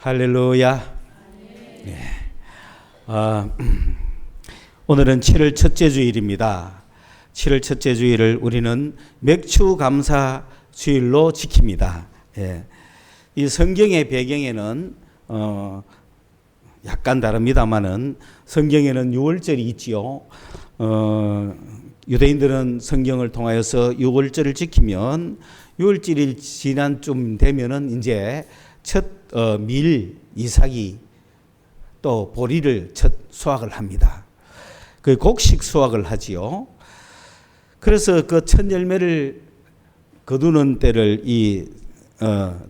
할렐루야. 네. 오늘은 7월 첫째 주일입니다. 7월 첫째 주일을 우리는 맥주 감사 주일로 지킵니다. 예. 이 성경의 배경에는 약간 다릅니다만은 성경에는 6월절이 있지요. 유대인들은 성경을 통하여서 6월절을 지키면 6월절이 지난 쯤 되면은 이제 첫 밀, 이삭이 또 보리를 첫 수확을 합니다. 그 곡식 수확을 하지요. 그래서 그 첫 열매를 거두는 때를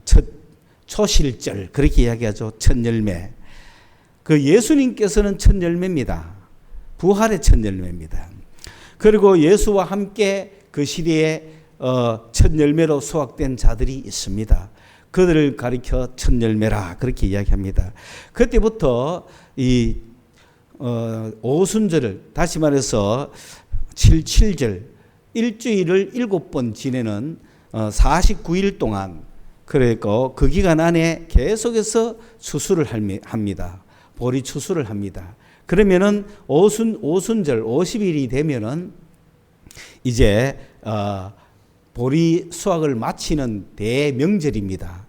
첫 초실절 그렇게 이야기하죠. 첫 열매. 그 예수님께서는 첫 열매입니다. 부활의 첫 열매입니다. 그리고 예수와 함께 그 시대에 첫 열매로 수확된 자들이 있습니다. 그들을 가리켜 첫 열매라 그렇게 이야기합니다. 그때부터 이 오순절을 다시 말해서 77절 일주일을 7번 지내는 49일 동안 그리고 그 기간 안에 계속해서 추수를 합니다. 보리 추수를 합니다. 그러면은 오순절 50일이 되면은 이제 보리 수확을 마치는 대명절입니다.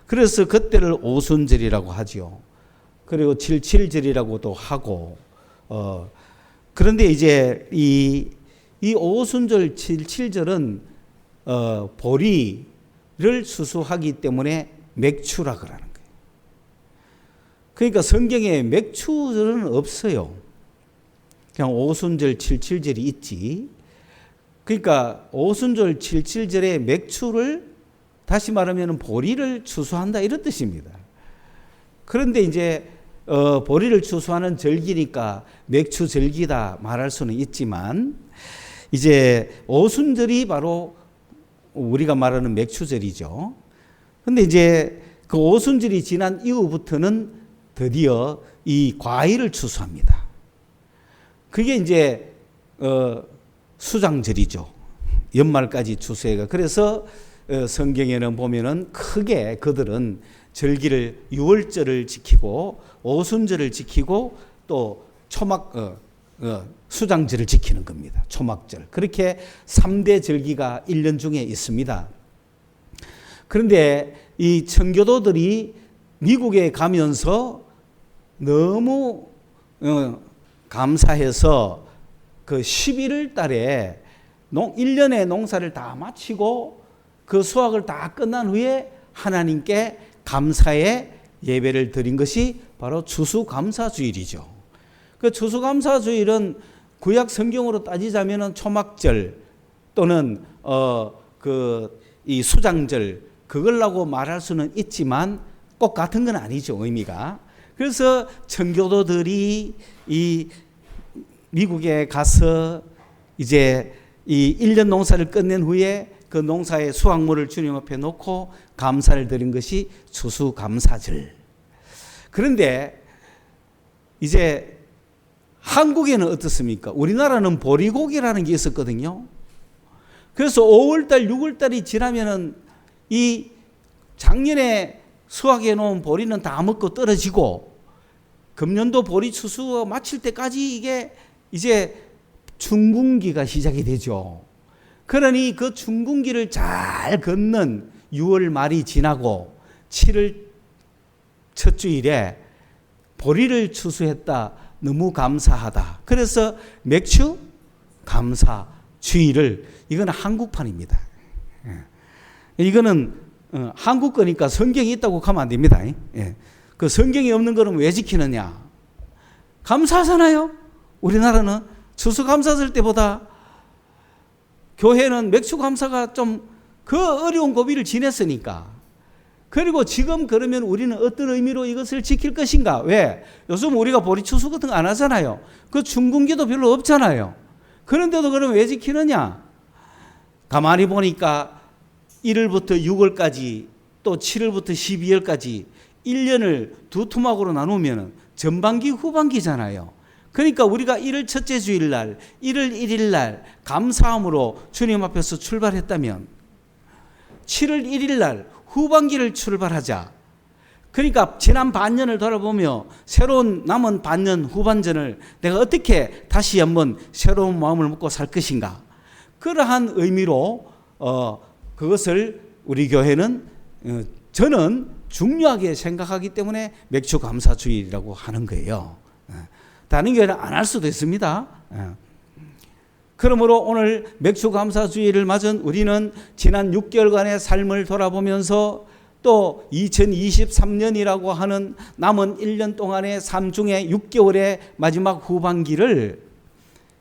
그래서 그때를 오순절이라고 하죠. 그리고 77절이라고도 하고 그런데 이제 이 오순절 77절은 보리를 추수하기 때문에 맥추라 그러는 거예요. 그러니까 성경에 맥추절은 없어요. 그냥 오순절 77절이 있지. 그러니까 오순절 77절에 맥추를 다시 말하면 보리를 추수한다 이런 뜻입니다. 그런데 이제 보리를 추수하는 절기니까 맥추 절기다 말할 수는 있지만 이제 오순절이 바로 우리가 말하는 맥추절이죠. 그런데 이제 그 오순절이 지난 이후부터는 드디어 이 과일을 추수합니다. 그게 이제 수장절이죠. 연말까지 추수해가. 그래서 성경에는 보면은 크게 그들은 절기를 6월절을 지키고 오순절을 지키고 또 수장절을 지키는 겁니다. 초막절. 그렇게 3대 절기가 1년 중에 있습니다. 그런데 이 청교도들이 미국에 가면서 너무 감사해서 그 11월 달에 1년의 농사를 다 마치고 그 수확을 다 끝난 후에 하나님께 감사의 예배를 드린 것이 바로 추수감사주일이죠. 그 추수감사주일은 구약 성경으로 따지자면은 초막절 또는 이 수장절 그걸라고 말할 수는 있지만 꼭 같은 건 아니죠, 의미가. 그래서 청교도들이 이 미국에 가서 이제 이 1년 농사를 끝낸 후에 그 농사의 수확물을 주님 앞에 놓고 감사를 드린 것이 추수감사절. 그런데 이제 한국에는 어떻습니까? 우리나라는 보리고기라는 게 있었거든요. 그래서 5월달, 6월달이 지나면은 이 작년에 수확해 놓은 보리는 다 먹고 떨어지고 금년도 보리 추수 마칠 때까지 이게 이제 춘궁기가 시작이 되죠. 그러니 그 춘궁기를 잘 걷는 6월 말이 지나고 7월 첫 주일에 보리를 추수했다. 너무 감사하다. 그래서 맥추 감사 주일을 이거는 한국판입니다. 이거는 한국 거니까 성경이 있다고 하면 안 됩니다. 그 성경이 없는 거는 왜 지키느냐? 감사하잖아요. 우리나라는 추수감사절 때보다 교회는 맥추감사가 좀 그 어려운 고비를 지냈으니까. 그리고 지금 그러면 우리는 어떤 의미로 이것을 지킬 것인가? 왜? 요즘 우리가 보리추수 같은 거 안 하잖아요. 그 춘궁기도 별로 없잖아요. 그런데도 그럼 왜 지키느냐? 가만히 보니까 1월부터 6월까지 또 7월부터 12월까지 1년을 두 토막으로 나누면 전반기 후반기잖아요. 그러니까 우리가 1월 첫째 주일날 1월 1일날 감사함으로 주님 앞에서 출발했다면 7월 1일날 후반기를 출발하자. 그러니까 지난 반년을 돌아보며 새로운 남은 반년 후반전을 내가 어떻게 다시 한번 새로운 마음을 먹고 살 것인가. 그러한 의미로 그것을 우리 교회는 저는 중요하게 생각하기 때문에 맥주감사주일이라고 하는 거예요. 다른 교회는 안 할 수도 있습니다. 그러므로 오늘 맥주감사주일을 맞은 우리는 지난 6개월간의 삶을 돌아보면서 또 2023년이라고 하는 남은 1년 동안의 삶 중에 6개월의 마지막 후반기를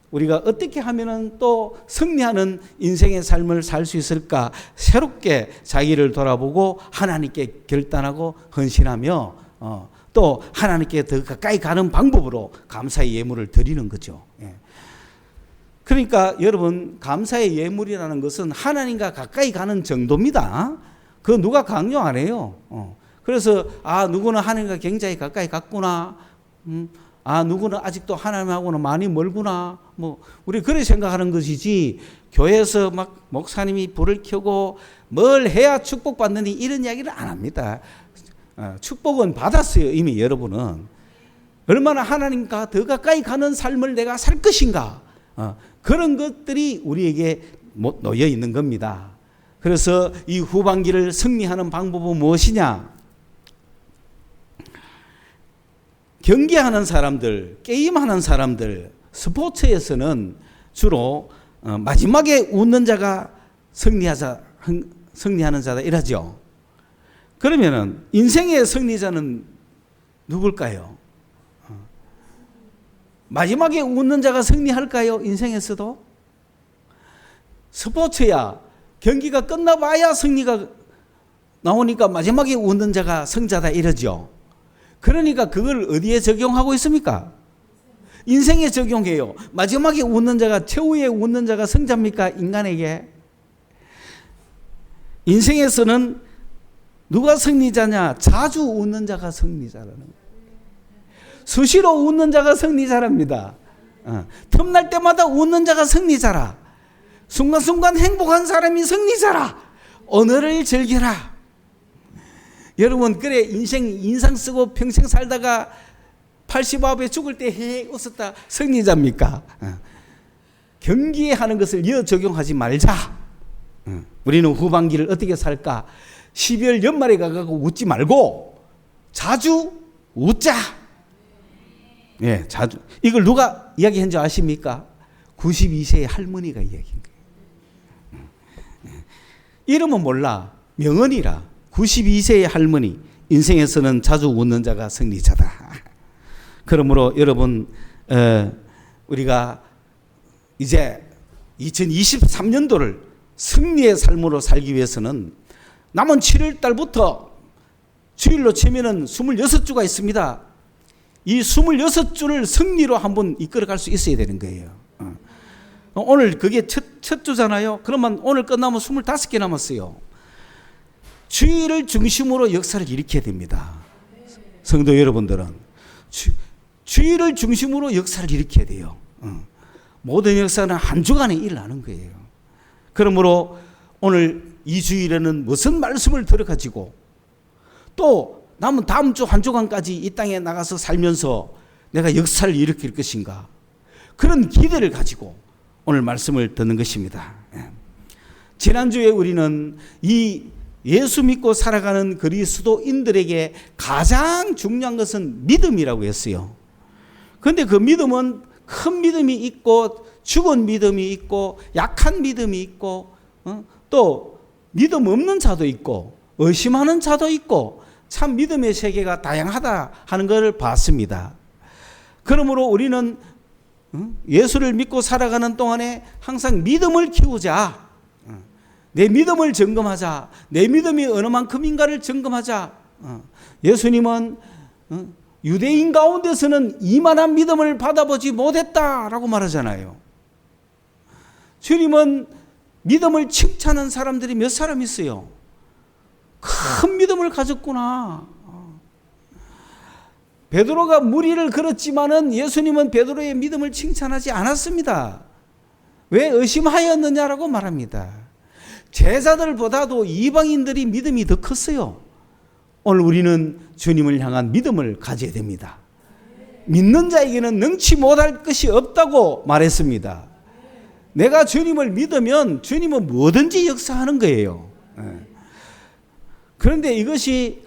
우리가 어떻게 하면 또 승리하는 인생의 삶을 살 수 있을까 새롭게 자기를 돌아보고 하나님께 결단하고 헌신하며 또 하나님께 더 가까이 가는 방법으로 감사의 예물을 드리는 거죠. 그러니까 여러분, 감사의 예물이라는 것은 하나님과 가까이 가는 정도입니다. 그거 누가 강요 안 해요. 그래서 누구는 하나님과 굉장히 가까이 갔구나. 누구는 아직도 하나님하고는 많이 멀구나. 우리 그렇게 생각하는 것이지, 교회에서 막 목사님이 불을 켜고 뭘 해야 축복받느니 이런 이야기를 안 합니다. 축복은 받았어요, 이미 여러분은. 얼마나 하나님과 더 가까이 가는 삶을 내가 살 것인가. 그런 것들이 우리에게 놓여 있는 겁니다. 그래서 이 후반기를 승리하는 방법은 무엇이냐? 경기하는 사람들, 게임하는 사람들, 스포츠에서는 주로 마지막에 웃는 자가 승리하는 자다 이러죠. 그러면은 인생의 승리자는 누굴까요? 마지막에 웃는 자가 승리할까요? 인생에서도? 스포츠야 경기가 끝나봐야 승리가 나오니까 마지막에 웃는 자가 승자다 이러죠. 그러니까 그걸 어디에 적용하고 있습니까? 인생에 적용해요. 마지막에 웃는 자가, 최후에 웃는 자가 승자입니까? 인간에게. 인생에서는 누가 승리자냐? 자주 웃는 자가 승리자라는 거예요. 수시로 웃는 자가 승리자랍니다. 틈날 때마다 웃는 자가 승리자라. 순간순간 행복한 사람이 승리자라. 오늘을 즐겨라. 여러분, 그래 인상 쓰고 평생 살다가 89에 죽을 때 헤헤 웃었다 승리자입니까? 경기하는 것을 이어 적용하지 말자. 우리는 후반기를 어떻게 살까? 12월 연말에 가고 웃지 말고 자주 웃자. 예, 자주. 이걸 누가 이야기한 줄 아십니까? 92세의 할머니가 이야기한 거예요. 이름은 몰라. 명언이라. 92세의 할머니. 인생에서는 자주 웃는 자가 승리자다. 그러므로 여러분, 우리가 이제 2023년도를 승리의 삶으로 살기 위해서는 남은 7월 달부터 주일로 치면은 26주가 있습니다. 이 26주를 승리로 한번 이끌어갈 수 있어야 되는 거예요. 오늘 그게 첫 주잖아요. 그러면 오늘 끝나면 25개 남았어요. 주일을 중심으로 역사를 일으켜야 됩니다. 성도 여러분들은 주일을 중심으로 역사를 일으켜야 돼요. 모든 역사는 한 주간에 일어나는 거예요. 그러므로 오늘 이 주일에는 무슨 말씀을 들어가지고 또 남은 다음 주 한 주간까지 이 땅에 나가서 살면서 내가 역사를 일으킬 것인가, 그런 기대를 가지고 오늘 말씀을 듣는 것입니다. 지난주에 우리는 이 예수 믿고 살아가는 그리스도인들에게 가장 중요한 것은 믿음이라고 했어요. 그런데 그 믿음은 큰 믿음이 있고 죽은 믿음이 있고 약한 믿음이 있고 또 믿음 없는 자도 있고 의심하는 자도 있고 참 믿음의 세계가 다양하다 하는 것을 봤습니다. 그러므로 우리는 예수를 믿고 살아가는 동안에 항상 믿음을 키우자. 내 믿음을 점검하자. 내 믿음이 어느 만큼인가를 점검하자. 예수님은 유대인 가운데서는 이만한 믿음을 받아보지 못했다라고 말하잖아요. 주님은 믿음을 칭찬한 사람들이 몇 사람 있어요. 큰 믿음을 가졌구나. 베드로가 무리를 걸었지만은 예수님은 베드로의 믿음을 칭찬하지 않았습니다. 왜 의심하였느냐라고 말합니다. 제자들보다도 이방인들이 믿음이 더 컸어요. 오늘 우리는 주님을 향한 믿음을 가져야 됩니다. 믿는 자에게는 능치 못할 것이 없다고 말했습니다. 내가 주님을 믿으면 주님은 뭐든지 역사하는 거예요. 그런데 이것이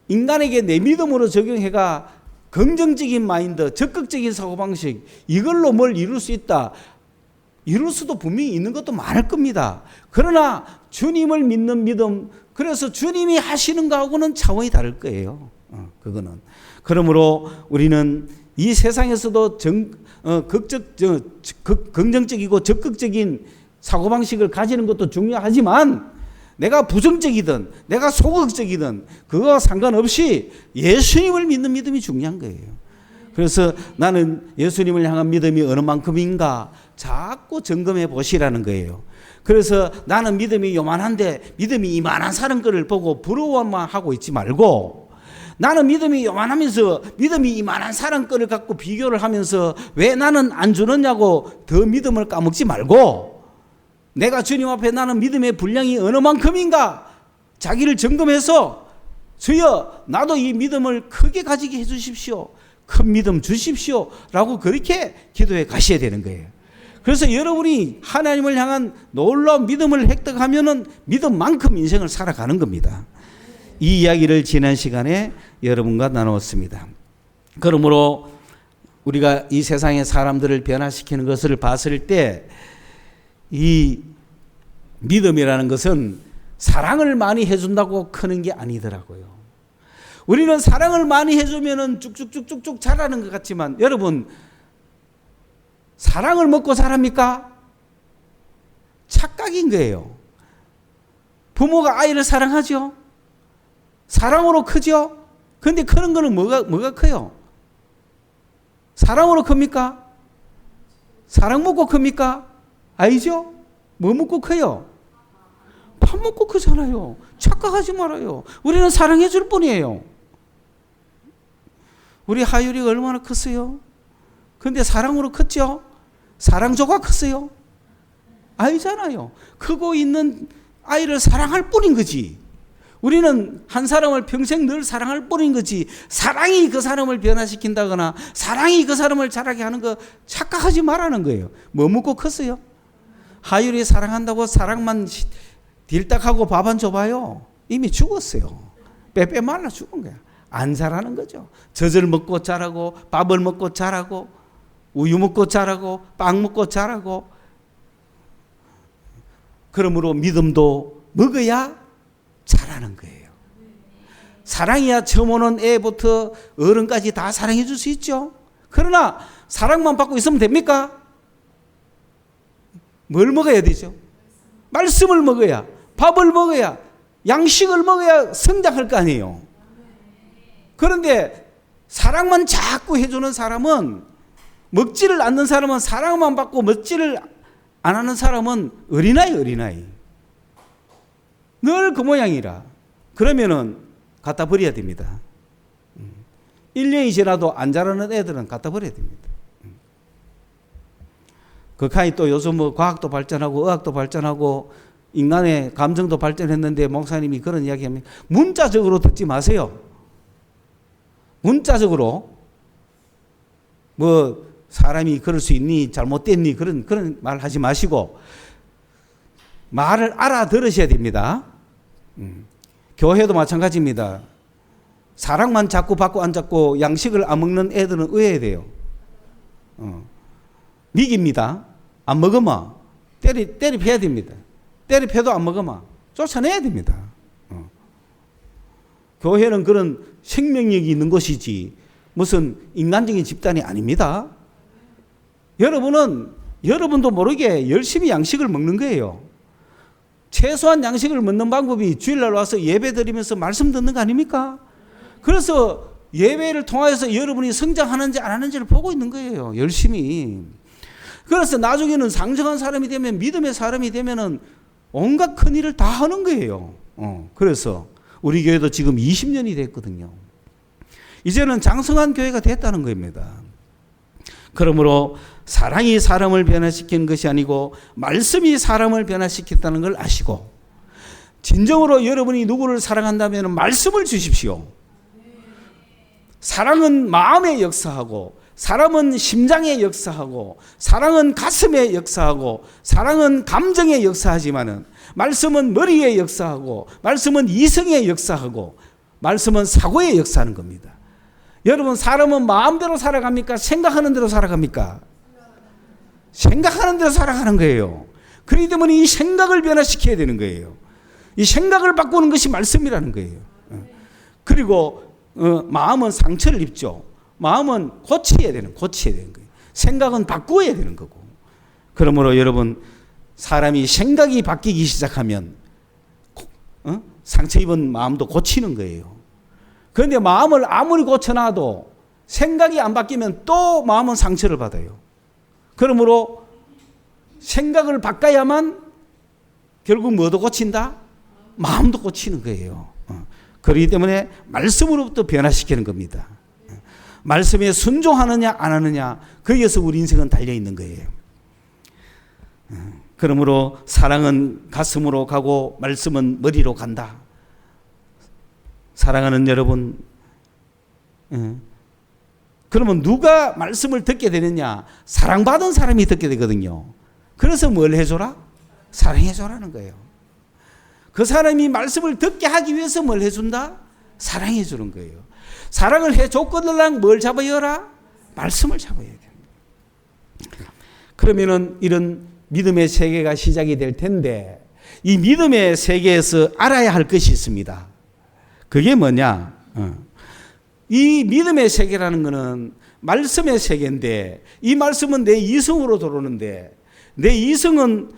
인간에게 내 믿음으로 적용해가 긍정적인 마인드, 적극적인 사고방식, 이걸로 뭘 이룰 수 있다. 이룰 수도 분명히 있는 것도 많을 겁니다. 그러나 주님을 믿는 믿음, 그래서 주님이 하시는 거하고는 차원이 다를 거예요. 그거는. 그러므로 우리는 이 세상에서도 긍정적이고 적극적인 사고방식을 가지는 것도 중요하지만 내가 부정적이든 내가 소극적이든 그거와 상관없이 예수님을 믿는 믿음이 중요한 거예요. 그래서 나는 예수님을 향한 믿음이 어느 만큼인가 자꾸 점검해 보시라는 거예요. 그래서 나는 믿음이 요만한데 믿음이 이만한 사람 거를 보고 부러워만 하고 있지 말고, 나는 믿음이 요만하면서 믿음이 이만한 사람 거를 갖고 비교를 하면서 왜 나는 안 주느냐고 더 믿음을 까먹지 말고, 내가 주님 앞에 나는 믿음의 분량이 어느 만큼인가 자기를 점검해서 주여 나도 이 믿음을 크게 가지게 해 주십시오, 큰 믿음 주십시오 라고 그렇게 기도해 가셔야 되는 거예요. 그래서 여러분이 하나님을 향한 놀라운 믿음을 획득하면은 믿음만큼 인생을 살아가는 겁니다. 이 이야기를 지난 시간에 여러분과 나누었습니다. 그러므로 우리가 이 세상의 사람들을 변화시키는 것을 봤을 때 이 믿음이라는 것은 사랑을 많이 해준다고 크는 게 아니더라고요. 우리는 사랑을 많이 해주면은 쭉쭉쭉쭉쭉 자라는 것 같지만 여러분, 사랑을 먹고 자랍니까? 착각인 거예요. 부모가 아이를 사랑하죠. 사랑으로 크죠. 그런데 크는 거는 뭐가 커요? 사랑으로 큽니까? 사랑 먹고 큽니까? 아니죠? 뭐 먹고 커요? 밥 먹고 크잖아요. 착각하지 말아요. 우리는 사랑해 줄 뿐이에요. 우리 하율이가 얼마나 컸어요? 그런데 사랑으로 컸죠? 사랑조가 컸어요? 아니잖아요. 크고 있는 아이를 사랑할 뿐인 거지. 우리는 한 사람을 평생 늘 사랑할 뿐인 거지, 사랑이 그 사람을 변화시킨다거나 사랑이 그 사람을 자라게 하는 거 착각하지 말라는 거예요. 뭐 먹고 컸어요? 하율이 사랑한다고 사랑만 딜딱하고 밥 안 줘봐요. 이미 죽었어요. 빼빼 말라 죽은 거야. 안 자라는 거죠. 젖을 먹고 자라고, 밥을 먹고 자라고, 우유 먹고 자라고, 빵 먹고 자라고. 그러므로 믿음도 먹어야 자라는 거예요. 사랑이야 처음 오는 애부터 어른까지 다 사랑해 줄 수 있죠. 그러나 사랑만 받고 있으면 됩니까? 뭘 먹어야 되죠? 말씀을 먹어야, 밥을 먹어야, 양식을 먹어야 성장할 거 아니에요. 그런데 사랑만 자꾸 해주는 사람은, 먹지를 않는 사람은, 사랑만 받고 먹지를 안 하는 사람은 어린아이. 늘 그 모양이라. 그러면은 갖다 버려야 됩니다. 1년이 지나도 안 자라는 애들은 갖다 버려야 됩니다. 그카이 또 요즘 뭐 과학도 발전하고 의학도 발전하고 인간의 감정도 발전했는데 목사님이 그런 이야기 하면 문자적으로 듣지 마세요. 문자적으로 뭐 사람이 그럴 수 있니, 잘못됐니, 그런 말 하지 마시고 말을 알아들으셔야 됩니다. 교회도 마찬가지입니다. 사랑만 자꾸 받고 안 잡고 양식을 안 먹는 애들은 의해야 돼요. 미깁니다. 안 먹으면 때리 패야 됩니다. 때리 패도 안 먹으면 쫓아내야 됩니다. 교회는 그런 생명력이 있는 곳이지 무슨 인간적인 집단이 아닙니다. 여러분도 모르게 열심히 양식을 먹는 거예요. 최소한 양식을 먹는 방법이 주일날 와서 예배 드리면서 말씀 듣는 거 아닙니까? 그래서 예배를 통하여서 여러분이 성장하는지 안 하는지를 보고 있는 거예요. 열심히. 그래서 나중에는 상정한 사람이 되면, 믿음의 사람이 되면은 온갖 큰 일을 다 하는 거예요. 그래서 우리 교회도 지금 20년이 됐거든요. 이제는 장성한 교회가 됐다는 겁니다. 그러므로 사랑이 사람을 변화시키는 것이 아니고 말씀이 사람을 변화시켰다는 걸 아시고, 진정으로 여러분이 누구를 사랑한다면 말씀을 주십시오. 사랑은 마음에 역사하고, 사랑은 심장에 역사하고, 사랑은 가슴에 역사하고, 사랑은 감정에 역사하지만은 말씀은 머리에 역사하고, 말씀은 이성에 역사하고, 말씀은 사고에 역사하는 겁니다. 여러분, 사람은 마음대로 살아갑니까? 생각하는 대로 살아갑니까? 생각하는 대로 살아가는 거예요. 그렇기 때문에 이 생각을 변화시켜야 되는 거예요. 이 생각을 바꾸는 것이 말씀이라는 거예요. 그리고 마음은 상처를 입죠. 마음은 고쳐야 되는 거예요. 생각은 바꾸어야 되는 거고. 그러므로 여러분, 사람이 생각이 바뀌기 시작하면 상처 입은 마음도 고치는 거예요. 그런데 마음을 아무리 고쳐놔도 생각이 안 바뀌면 또 마음은 상처를 받아요. 그러므로 생각을 바꿔야만 결국 뭐도 고친다? 마음도 고치는 거예요. 그렇기 때문에 말씀으로부터 변화시키는 겁니다. 말씀에 순종하느냐 안 하느냐, 거기에서 우리 인생은 달려있는 거예요. 그러므로 사랑은 가슴으로 가고 말씀은 머리로 간다. 사랑하는 여러분, 그러면 누가 말씀을 듣게 되느냐? 사랑받은 사람이 듣게 되거든요. 그래서 뭘 해줘라? 사랑해줘라는 거예요. 그 사람이 말씀을 듣게 하기 위해서 뭘 해준다? 사랑해주는 거예요. 사랑을 해줬거들랑 뭘 잡아여라? 말씀을 잡아야 돼요. 그러면은 이런 믿음의 세계가 시작이 될 텐데, 이 믿음의 세계에서 알아야 할 것이 있습니다. 그게 뭐냐? 이 믿음의 세계라는 것은 말씀의 세계인데, 이 말씀은 내 이성으로 들어오는데, 내 이성은,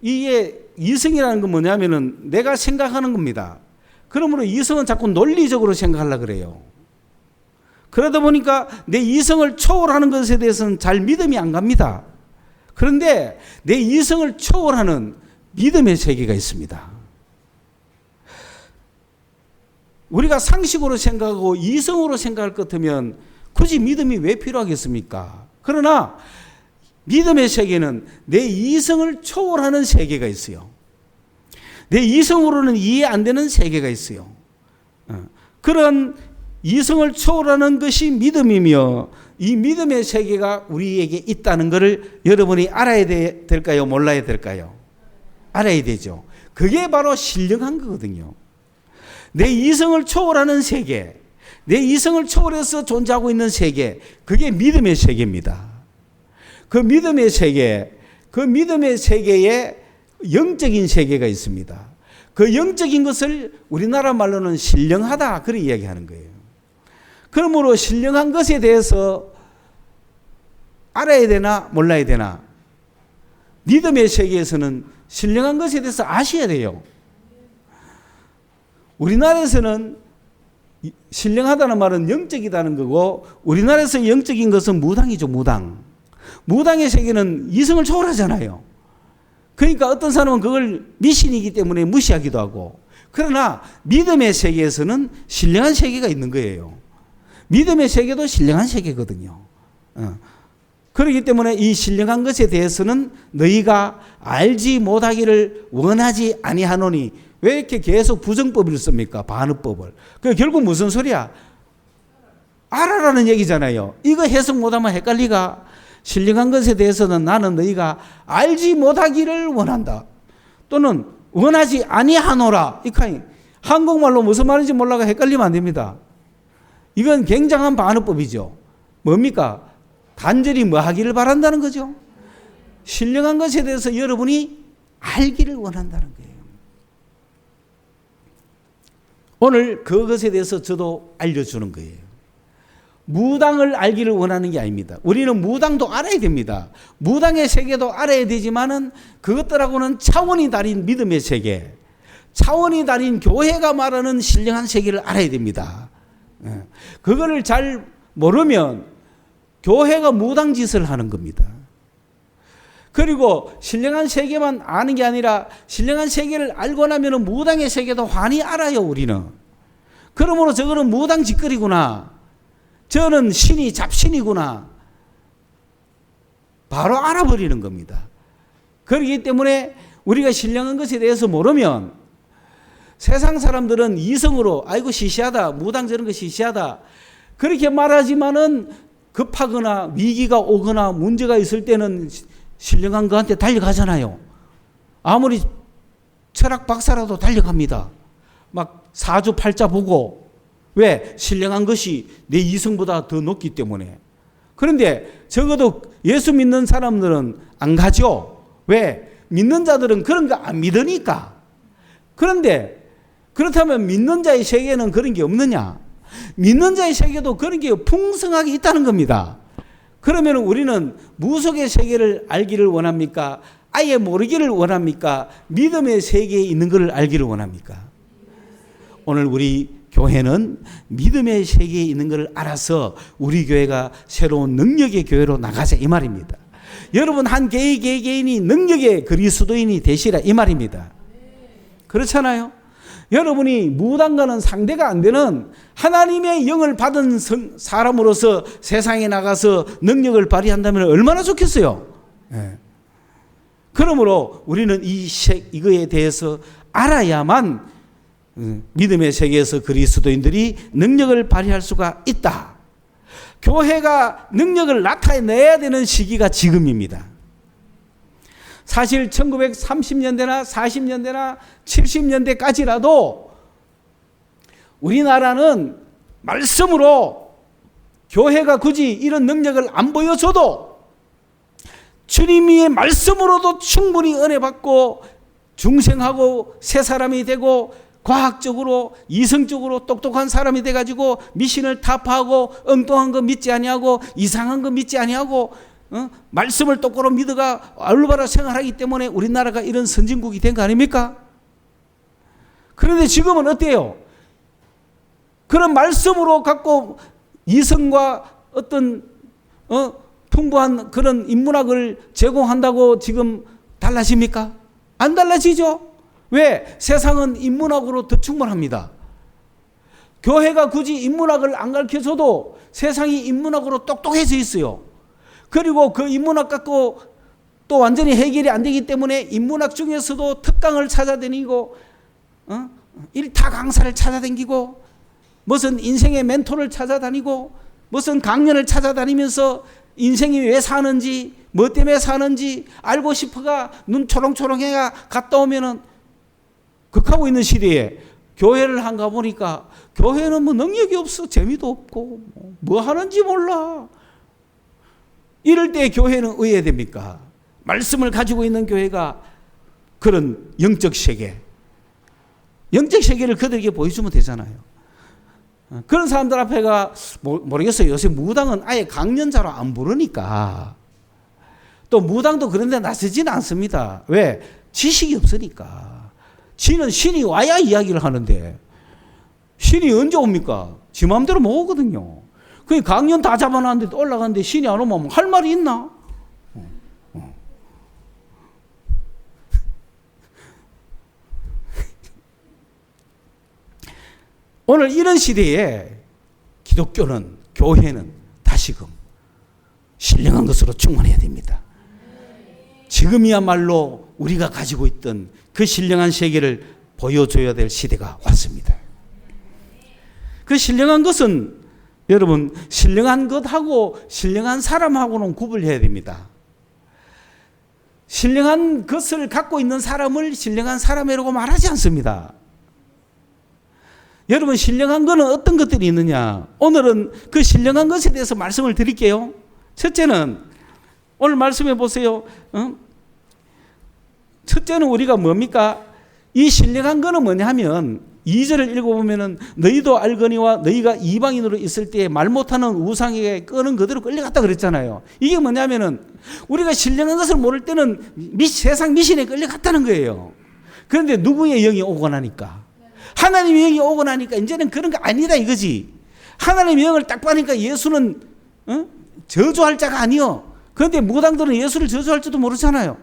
이게 이성이라는 건 뭐냐면은 내가 생각하는 겁니다. 그러므로 이성은 자꾸 논리적으로 생각하려고 그래요. 그러다 보니까 내 이성을 초월하는 것에 대해서는 잘 믿음이 안 갑니다. 그런데 내 이성을 초월하는 믿음의 세계가 있습니다. 우리가 상식으로 생각하고 이성으로 생각할 것 같으면 굳이 믿음이 왜 필요하겠습니까? 그러나 믿음의 세계는 내 이성을 초월하는 세계가 있어요. 내 이성으로는 이해 안 되는 세계가 있어요. 그런 이성을 초월하는 것이 믿음이며, 이 믿음의 세계가 우리에게 있다는 것을 여러분이 알아야 될까요? 몰라야 될까요? 알아야 되죠. 그게 바로 신령한 거거든요. 내 이성을 초월하는 세계, 내 이성을 초월해서 존재하고 있는 세계, 그게 믿음의 세계입니다. 그 믿음의 세계, 그 믿음의 세계에 영적인 세계가 있습니다. 그 영적인 것을 우리나라 말로는 신령하다, 그렇게 이야기하는 거예요. 그러므로 신령한 것에 대해서 알아야 되나 몰라야 되나? 믿음의 세계에서는 신령한 것에 대해서 아셔야 돼요. 우리나라에서는 신령하다는 말은 영적이다는 거고, 우리나라에서 영적인 것은 무당이죠, 무당. 무당의 세계는 이성을 초월하잖아요. 그러니까 어떤 사람은 그걸 미신이기 때문에 무시하기도 하고, 그러나 믿음의 세계에서는 신령한 세계가 있는 거예요. 믿음의 세계도 신령한 세계거든요. 그렇기 때문에 이 신령한 것에 대해서는 너희가 알지 못하기를 원하지 아니하노니, 왜 이렇게 계속 부정법을 씁니까? 반어법을. 그 결국 무슨 소리야? 알아라는 얘기잖아요. 이거 해석 못하면 헷갈리가? 신령한 것에 대해서는 나는 너희가 알지 못하기를 원한다. 또는 원하지 아니하노라. 이카이 한국말로 무슨 말인지 몰라가 헷갈리면 안 됩니다. 이건 굉장한 반어법이죠. 뭡니까? 단절히 뭐 하기를 바란다는 거죠. 신령한 것에 대해서 여러분이 알기를 원한다는 거예요. 오늘 그것에 대해서 저도 알려주는 거예요. 무당을 알기를 원하는 게 아닙니다. 우리는 무당도 알아야 됩니다. 무당의 세계도 알아야 되지만은 그것들하고는 차원이 다른 믿음의 세계, 차원이 다른 교회가 말하는 신령한 세계를 알아야 됩니다. 그거를 잘 모르면 교회가 무당 짓을 하는 겁니다. 그리고 신령한 세계만 아는 게 아니라 신령한 세계를 알고 나면 무당의 세계도 환히 알아요, 우리는. 그러므로 저거는 무당 짓거리구나, 저는 신이 잡신이구나, 바로 알아버리는 겁니다. 그렇기 때문에 우리가 신령한 것에 대해서 모르면 세상 사람들은 이성으로 아이고 시시하다, 무당 저런 거 시시하다 그렇게 말하지만은 급하거나 위기가 오거나 문제가 있을 때는 신령한 거한테 달려가잖아요. 아무리 철학 박사라도 달려갑니다. 막 사주팔자 보고. 왜? 신령한 것이 내 이성보다 더 높기 때문에. 그런데 적어도 예수 믿는 사람들은 안 가죠. 왜? 믿는 자들은 그런 거 안 믿으니까. 그런데 그렇다면 믿는 자의 세계는 그런 게 없느냐? 믿는 자의 세계도 그런 게 풍성하게 있다는 겁니다. 그러면 우리는 무속의 세계를 알기를 원합니까? 아예 모르기를 원합니까? 믿음의 세계에 있는 것을 알기를 원합니까? 오늘 우리 교회는 믿음의 세계에 있는 것을 알아서 우리 교회가 새로운 능력의 교회로 나가자 이 말입니다. 여러분 한 개인이 능력의 그리스도인이 되시라 이 말입니다. 그렇잖아요. 여러분이 무당과는 상대가 안 되는 하나님의 영을 받은 사람으로서 세상에 나가서 능력을 발휘한다면 얼마나 좋겠어요. 네. 그러므로 우리는 이거에 대해서 알아야만 믿음의 세계에서 그리스도인들이 능력을 발휘할 수가 있다. 교회가 능력을 나타내야 되는 시기가 지금입니다. 사실 1930년대나 40년대나 70년대까지라도 우리나라는 말씀으로 교회가 굳이 이런 능력을 안 보여줘도 주님의 말씀으로도 충분히 은혜 받고 중생하고 새 사람이 되고 과학적으로 이성적으로 똑똑한 사람이 돼가지고 미신을 타파하고 엉뚱한 거 믿지 아니하고 이상한 거 믿지 아니하고 말씀을 똑바로 믿어가 올바로 생활하기 때문에 우리나라가 이런 선진국이 된 거 아닙니까? 그런데 지금은 어때요? 그런 말씀으로 갖고 이성과 어떤 풍부한 그런 인문학을 제공한다고 지금 달라집니까? 안 달라지죠? 왜? 세상은 인문학으로 더 충분합니다. 교회가 굳이 인문학을 안 가르쳐줘도 세상이 인문학으로 똑똑해져 있어요. 그리고 그 인문학 갖고 또 완전히 해결이 안 되기 때문에 인문학 중에서도 특강을 찾아다니고 일타 강사를 찾아다니고 무슨 인생의 멘토를 찾아다니고 무슨 강연을 찾아다니면서 인생이 왜 사는지 뭐 때문에 사는지 알고 싶어가 눈 초롱초롱해가 갔다 오면은 극하고 있는 시대에 교회를 한 가보니까 교회는 뭐 능력이 없어 재미도 없고 뭐 하는지 몰라. 이럴 때 교회는 어떻게 됩니까? 말씀을 가지고 있는 교회가 그런 영적 세계를 그들에게 보여주면 되잖아요. 그런 사람들 앞에가 모르겠어요. 요새 무당은 아예 강연자로 안 부르니까. 또 무당도 그런 데 나서지는 않습니다. 왜? 지식이 없으니까. 지는 신이 와야 이야기를 하는데 신이 언제 옵니까? 지 마음대로 못 오거든요. 그 강연 다 잡아놨는데 올라가는데 신이 안 오면 할 말이 있나? 오늘 이런 시대에 기독교는 교회는 다시금 신령한 것으로 충만해야 됩니다. 지금이야말로 우리가 가지고 있던 그 신령한 세계를 보여줘야 될 시대가 왔습니다. 그 신령한 것은 여러분 신령한 것하고 신령한 사람하고는 구분해야 됩니다. 신령한 것을 갖고 있는 사람을 신령한 사람이라고 말하지 않습니다. 여러분 신령한 것은 어떤 것들이 있느냐? 오늘은 그 신령한 것에 대해서 말씀을 드릴게요. 첫째는 오늘 말씀해 보세요. 첫째는 우리가 뭡니까? 이 신령한 것은 뭐냐 하면 2절을 읽어보면은 너희도 알거니와 너희가 이방인으로 있을 때 말 못하는 우상에게 끄는 그대로 끌려갔다 그랬잖아요. 이게 뭐냐면은 우리가 신령한 것을 모를 때는 세상 미신에 끌려갔다는 거예요. 그런데 누구의 영이 오고 나니까 하나님의 영이 오고 나니까 이제는 그런 거 아니다 이거지. 하나님의 영을 딱 받으니까 예수는 저주할 자가 아니요. 그런데 무당들은 예수를 저주할지도 모르잖아요.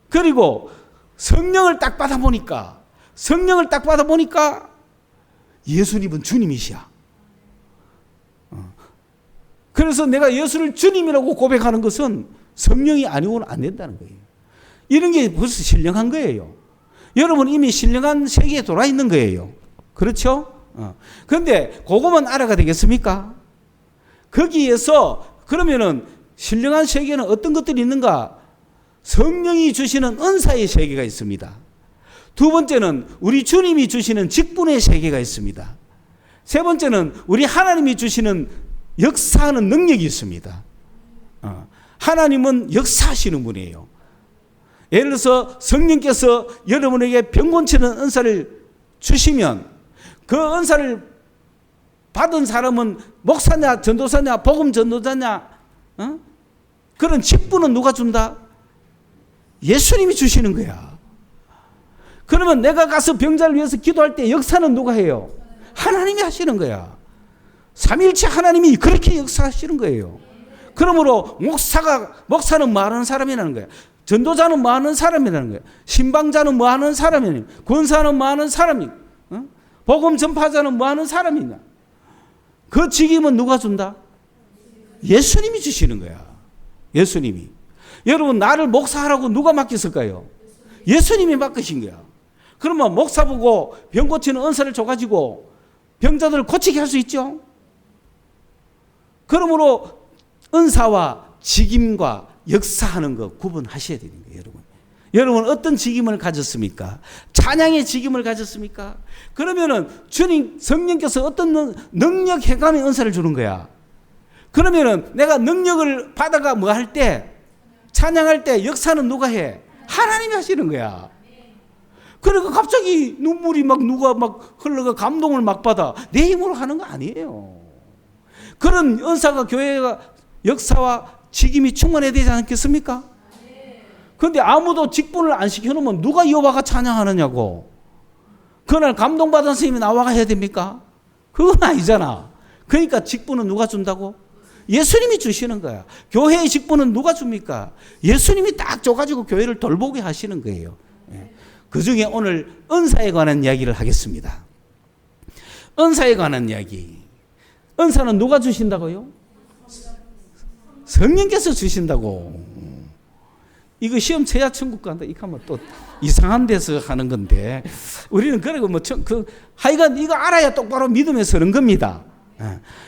그리고 성령을 딱 받아보니까 예수님은 주님이시야. 그래서 내가 예수를 주님이라고 고백하는 것은 성령이 아니고는 안 된다는 거예요. 이런 게 벌써 신령한 거예요. 여러분 이미 신령한 세계에 돌아 있는 거예요. 그렇죠? 그런데 그것만 알아가 되겠습니까? 거기에서 그러면은 신령한 세계는 어떤 것들이 있는가? 성령이 주시는 은사의 세계가 있습니다. 두 번째는 우리 주님이 주시는 직분의 세계가 있습니다. 세 번째는 우리 하나님이 주시는 역사하는 능력이 있습니다. 하나님은 역사하시는 분이에요. 예를 들어서 성령께서 여러분에게 병 고치는 은사를 주시면 그 은사를 받은 사람은 목사냐 전도사냐 복음 전도자냐 그런 직분은 누가 준다? 예수님이 주시는 거야. 그러면 내가 가서 병자를 위해서 기도할 때 역사는 누가 해요? 하나님이 하시는 거야. 삼위일체 하나님이 그렇게 역사하시는 거예요. 그러므로 목사는 뭐 하는 사람이라는 거야. 전도자는 뭐 하는 사람이라는 거야. 신방자는 뭐 하는 사람이냐. 권사는 뭐 하는 사람이냐. 복음 전파자는 뭐 하는 사람이냐. 그 직임은 누가 준다? 예수님이 주시는 거야. 예수님이. 여러분 나를 목사하라고 누가 맡겼을까요? 예수님이 맡기신 거야. 그러면 목사 보고 병 고치는 은사를 줘가지고 병자들을 고치게 할 수 있죠. 그러므로 은사와 직임과 역사하는 거 구분하셔야 되는 거예요. 여러분 어떤 직임을 가졌습니까? 찬양의 직임을 가졌습니까? 그러면은 주님 성령께서 어떤 능력 행함의 은사를 주는 거야. 그러면은 내가 능력을 받아가 뭐 할 때 찬양할 때 역사는 누가 해? 하나님이 하시는 거야. 그러니까 갑자기 눈물이 막 누가 막 흘러가 감동을 막 받아. 내 힘으로 하는 거 아니에요. 그런 은사가 교회가 역사와 직임이 충만해야 되지 않겠습니까? 그런데 아무도 직분을 안 시켜놓으면 누가 여호와가 찬양하느냐고. 그날 감동받은 스님이 나와가 해야 됩니까? 그건 아니잖아. 그러니까 직분은 누가 준다고? 예수님이 주시는 거야. 교회의 직분은 누가 줍니까? 예수님이 딱 줘가지고 교회를 돌보게 하시는 거예요. 그 중에 오늘 은사에 관한 이야기를 하겠습니다. 은사에 관한 이야기. 은사는 누가 주신다고요? 성령께서 주신다고. 이거 시험 쳐야 천국 간다. 이거 하면 또 이상한 데서 하는 건데 우리는 그러고 하여간 이거 알아야 똑바로 믿음에 서는 겁니다.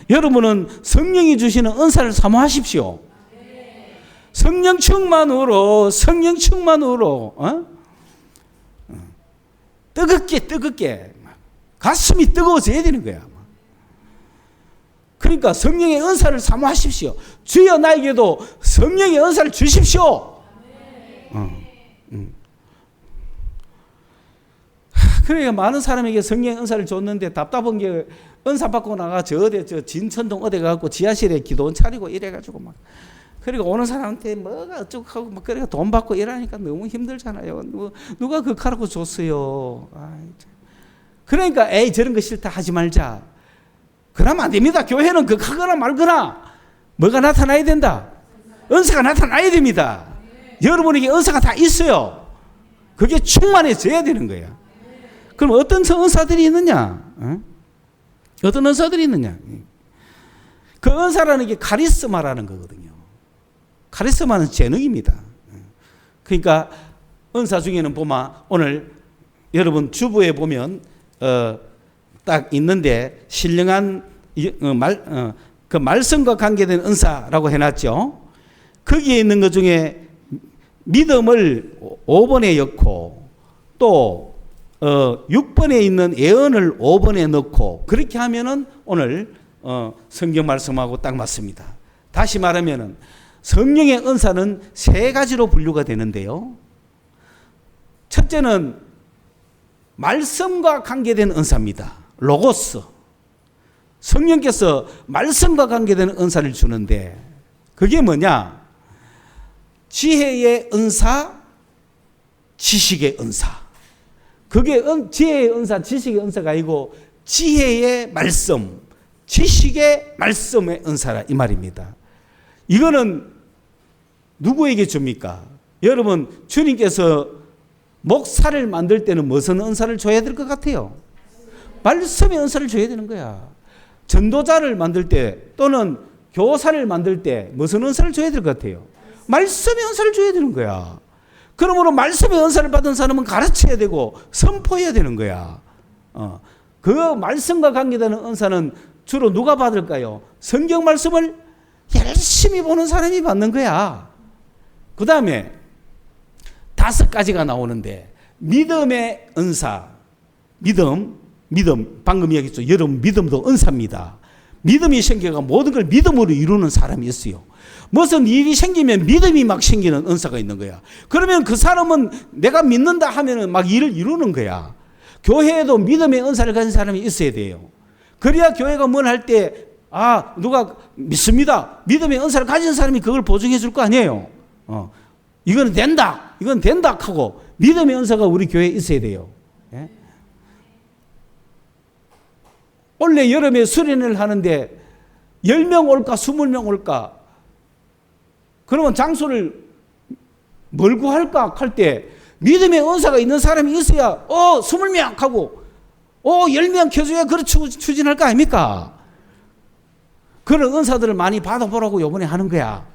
여러분은 성령이 주시는 은사를 사모하십시오. 성령 충만으로 뜨겁게 가슴이 뜨거워져야 되는 거야. 그러니까 성령의 은사를 사모하십시오. 주여 나에게도 성령의 은사를 주십시오. 그러니까 많은 사람에게 성령의 은사를 줬는데 답답한 게 은사 받고 나가 저 진천동 어디 가고 지하실에 기도원 차리고 이래가지고 막 그리고 오는 사람한테 뭐가 어쩌고 하고 막 그러니까 돈 받고 이러니까 너무 힘들잖아요. 누가 그 카라고 줬어요. 그러니까 에이 저런 거 싫다 하지 말자. 그러면 안 됩니다. 교회는 그 하거나 말거나 뭐가 나타나야 된다. 은사가 나타나야 됩니다. 여러분에게 은사가 다 있어요. 그게 충만해져야 되는 거예요. 그럼 어떤 은사들이 있느냐? 어떤 은사들이 있느냐? 그 은사라는 게 카리스마라는 거거든요. 카리스마는 재능입니다. 그러니까 은사 중에는 보면 오늘 여러분 주부에 보면 딱 있는데 신령한 그 말씀과 관계된 은사라고 해놨죠. 거기에 있는 것 중에 믿음을 5번에 넣고 또 6번에 있는 예언을 5번에 넣고 그렇게 하면은 오늘 성경 말씀하고 딱 맞습니다. 다시 말하면은 성령의 은사는 세 가지로 분류가 되는데요. 첫째는 말씀과 관계된 은사입니다. 로고스. 성령께서 말씀과 관계된 은사를 주는데 그게 뭐냐? 지혜의 은사, 지식의 은사. 그게 지혜의 은사, 지식의 은사가 아니고 지혜의 말씀, 지식의 말씀의 은사라 이 말입니다. 이거는 누구에게 줍니까? 여러분 주님께서 목사를 만들 때는 무슨 은사를 줘야 될 것 같아요? 말씀의 은사를 줘야 되는 거야. 전도자를 만들 때 또는 교사를 만들 때 무슨 은사를 줘야 될 것 같아요? 말씀의 은사를 줘야 되는 거야. 그러므로 말씀의 은사를 받은 사람은 가르쳐야 되고 선포해야 되는 거야. 그 말씀과 관계되는 은사는 주로 누가 받을까요? 성경 말씀을 열심히 보는 사람이 받는 거야. 그 다음에 5가지가 나오는데, 믿음의 은사. 믿음. 방금 이야기했죠. 여러분, 믿음도 은사입니다. 믿음이 생겨가 모든 걸 믿음으로 이루는 사람이 있어요. 무슨 일이 생기면 믿음이 막 생기는 은사가 있는 거야. 그러면 그 사람은 내가 믿는다 하면은 막 일을 이루는 거야. 교회에도 믿음의 은사를 가진 사람이 있어야 돼요. 그래야 교회가 뭘 할 때, 누가 믿습니다. 믿음의 은사를 가진 사람이 그걸 보증해 줄 거 아니에요. 이건 된다 하고 믿음의 은사가 우리 교회에 있어야 돼요. 예? 원래 여름에 수련회를 하는데 10명 올까 20명 올까, 그러면 장소를 뭘 구할까 할 때 믿음의 은사가 있는 사람이 있어야 20명 하고 10명 켜줘야 그렇게 추진할 거 아닙니까? 그런 은사들을 많이 받아보라고 요번에 하는 거야.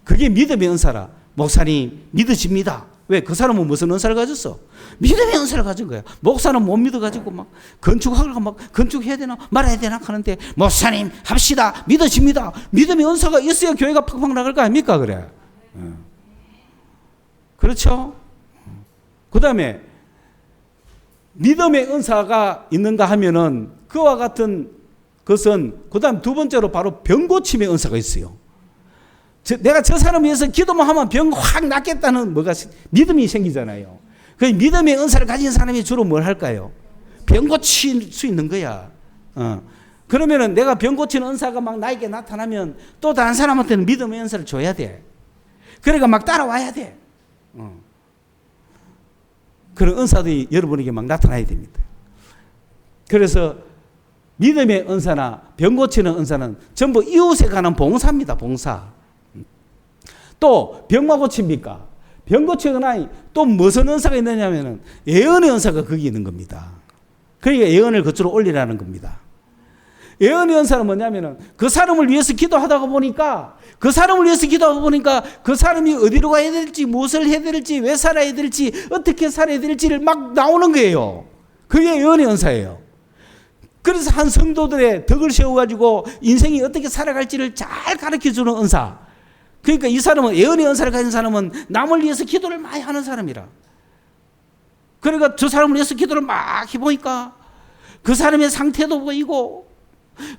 그게 믿음의 은사라. 목사님 믿으십니다. 왜? 그 사람은 무슨 은사를 가졌어? 믿음의 은사를 가진 거야. 목사는 못 믿어가지고 막 건축하려고 막 건축해야 되나 말아야 되나 하는데, 목사님 합시다. 믿으십니다. 믿음의 은사가 있어야 교회가 팍팍 나갈 거 아닙니까? 그래. 그렇죠? 그 다음에 믿음의 은사가 있는가 하면은 그와 같은 것은, 그 다음 두 번째로 바로 병 고침의 은사가 있어요. 내가 저 사람을 위해서 기도만 하면 병 확 낫겠다는 믿음이 생기잖아요. 그 믿음의 은사를 가진 사람이 주로 뭘 할까요? 병 고칠 수 있는 거야. 그러면은 내가 병 고치는 은사가 막 나에게 나타나면 또 다른 사람한테는 믿음의 은사를 줘야 돼. 그러니까 막 따라와야 돼. 그런 은사들이 여러분에게 막 나타나야 됩니다. 그래서 믿음의 은사나 병 고치는 은사는 전부 이웃에 관한 봉사입니다. 봉사. 또 병만 고칩니까? 병 고치거나 또 무슨 은사가 있느냐면은 예언의 은사가 거기 있는 겁니다. 그러니까 예언을 겉으로 올리라는 겁니다. 예언의 은사는 뭐냐면은 그 사람을 위해서 기도하다가 보니까 그 사람이 어디로 가야 될지, 무엇을 해야 될지, 왜 살아야 될지, 어떻게 살아야 될지를 막 나오는 거예요. 그게 예언의 은사예요. 그래서 한 성도들의 덕을 세워가지고 인생이 어떻게 살아갈지를 잘 가르쳐주는 은사. 그러니까 이 사람은, 예언의 은사를 가진 사람은 남을 위해서 기도를 많이 하는 사람이라. 그러니까 저 사람을 위해서 기도를 막 해보니까 그 사람의 상태도 보이고,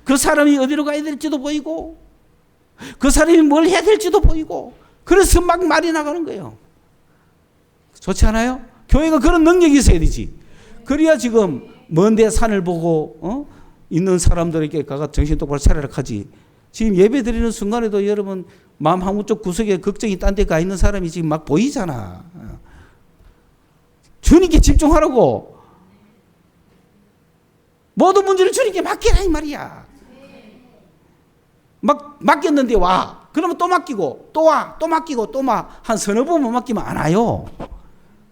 그 사람이 어디로 가야 될지도 보이고, 그 사람이 뭘 해야 될지도 보이고, 그래서 막 말이 나가는 거예요. 좋지 않아요? 교회가 그런 능력이 있어야 되지. 그래야 지금 먼데 산을 보고 있는 사람들에게 가가 정신 똑바로 차리라 하지. 지금 예배 드리는 순간에도 여러분 마음 한쪽 구석에 걱정이 딴 데 가 있는 사람이 지금 막 보이잖아. 주님께 집중하라고. 모든 문제를 주님께 맡기라 이 말이야. 막 맡겼는데 와. 그러면 또 맡기고 또 와. 또 맡기고 또 한 서너 번만 맡기면 안 와요.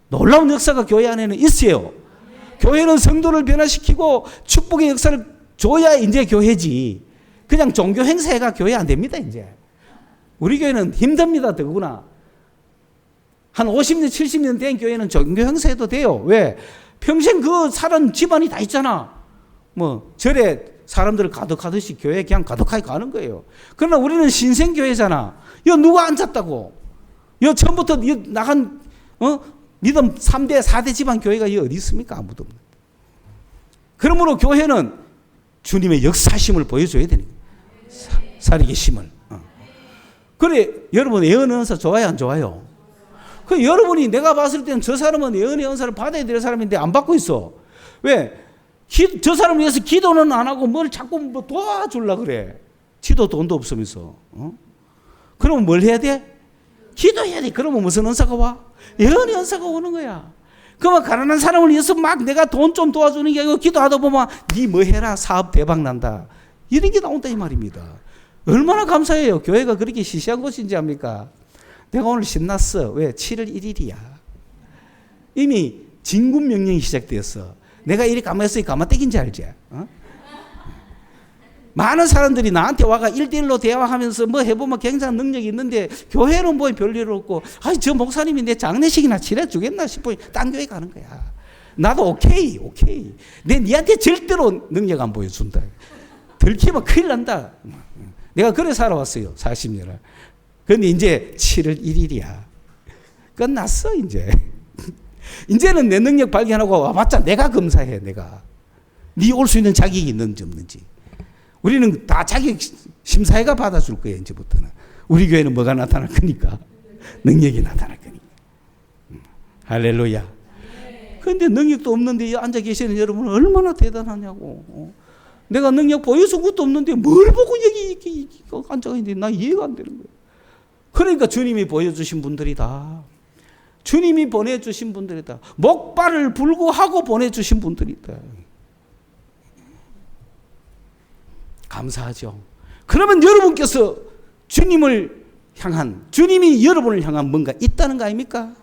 놀라운 역사가 교회 안에는 있어요. 교회는 성도를 변화시키고 축복의 역사를 줘야 이제 교회지. 그냥 종교 행사가 교회 안 됩니다, 이제. 우리 교회는 힘듭니다, 더구나. 한 50년, 70년 된 교회는 종교 행사해도 돼요. 왜? 평생 그 살은 집안이 다 있잖아. 절에 사람들 가득하듯이 교회 그냥 가득하게 가는 거예요. 그러나 우리는 신생교회잖아. 여 누가 앉았다고? 여 처음부터 나간, 믿음 3대, 4대 집안 교회가 어디 있습니까? 아무도 없는. 그러므로 교회는 주님의 역사심을 보여줘야 되는 거예요. 살아계심을. 그래, 여러분 예언의 은사 좋아요, 안 좋아요? 그 여러분이 내가 봤을 때는 저 사람은 예언의 은사를 받아야 될 사람인데 안 받고 있어. 왜? 저 사람을 위해서 기도는 안 하고 뭘 자꾸 도와주려고 그래. 지도 돈도 없으면서. 그러면 뭘 해야 돼? 기도해야 돼. 그러면 무슨 은사가 와? 예언의 은사가 오는 거야. 그러면 가난한 사람을 위해서 막 내가 돈 좀 도와주는 게 아니고 기도하다 보면 니 뭐 해라 사업 대박 난다. 이런 게 나온다 이 말입니다. 얼마나 감사해요. 교회가 그렇게 시시한 곳인지 압니까? 내가 오늘 신났어. 왜? 7월 1일이야. 이미 진군 명령이 시작되었어. 내가 이리 가만히 있으니 가만 떼긴지 알지? 많은 사람들이 나한테 와가 1대1로 대화하면서 뭐 해보면 굉장한 능력이 있는데 교회는 뭐 별일 없고 저 목사님이 내 장례식이나 치러주겠나 싶어 딴 교회 가는 거야. 나도 오케이. 니한테 절대로 능력 안 보여준다. 들키면 큰일 난다. 내가 그래 살아왔어요. 40년을. 근데 이제 7월 1일이야. 끝났어 이제. 이제는 내 능력 발견하고 와봤자 내가 검사해. 내가. 네 올 수 있는 자격이 있는지 없는지. 우리는 다 자격 심사회가 받아줄 거예요. 이제부터는. 우리 교회는 뭐가 나타날 거니까. 능력이 나타날 거니까. 할렐루야. 그런데 능력도 없는데 앉아 계시는 여러분은 얼마나 대단하냐고. 내가 능력 보여준 것도 없는데 뭘 보고 여기 앉아 있는데 나 이해가 안 되는 거예요. 그러니까 주님이 보여주신 분들이다. 주님이 보내주신 분들이다. 목발을 불구하고 보내주신 분들이다. 감사하죠. 그러면 여러분께서 주님이 여러분을 향한 뭔가 있다는 거 아닙니까?